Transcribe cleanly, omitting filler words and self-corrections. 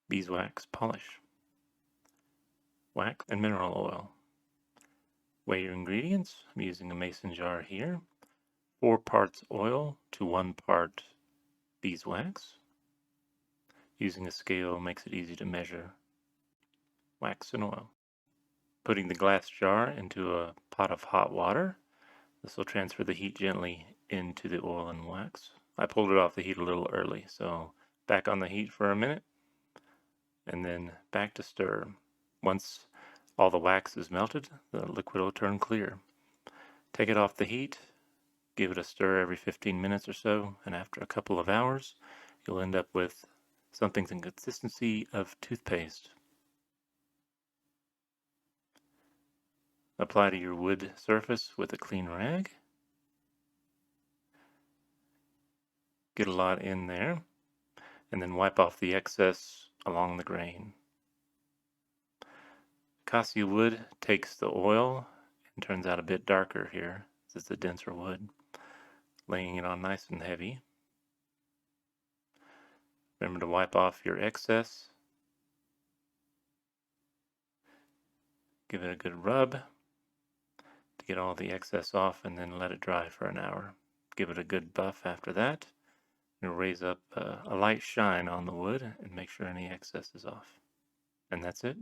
Beeswax polish, wax, and mineral oil. Weigh your ingredients. I'm using a mason jar here. 4 parts oil to 1 part beeswax. Using a scale makes it easy to measure wax and oil. Putting the glass jar into a pot of hot water. This will transfer the heat gently into the oil and wax. I pulled it off the heat a little early, so back on the heat for a minute, and then back to stir. Once all the wax is melted, the liquid will turn clear. Take it off the heat, give it a stir every 15 minutes or so, and after a couple of hours, you'll end up with something in consistency of toothpaste. Apply to your wood surface with a clean rag. Get a lot in there, and then wipe off the excess along the grain. Acacia wood takes the oil and turns out a bit darker here. This is the denser wood. Laying it on nice and heavy. Remember to wipe off your excess. Give it a good rub to get all the excess off, and then let it dry for an hour. Give it a good buff after that. It'll raise up a light shine on the wood and make sure any excess is off. And that's it.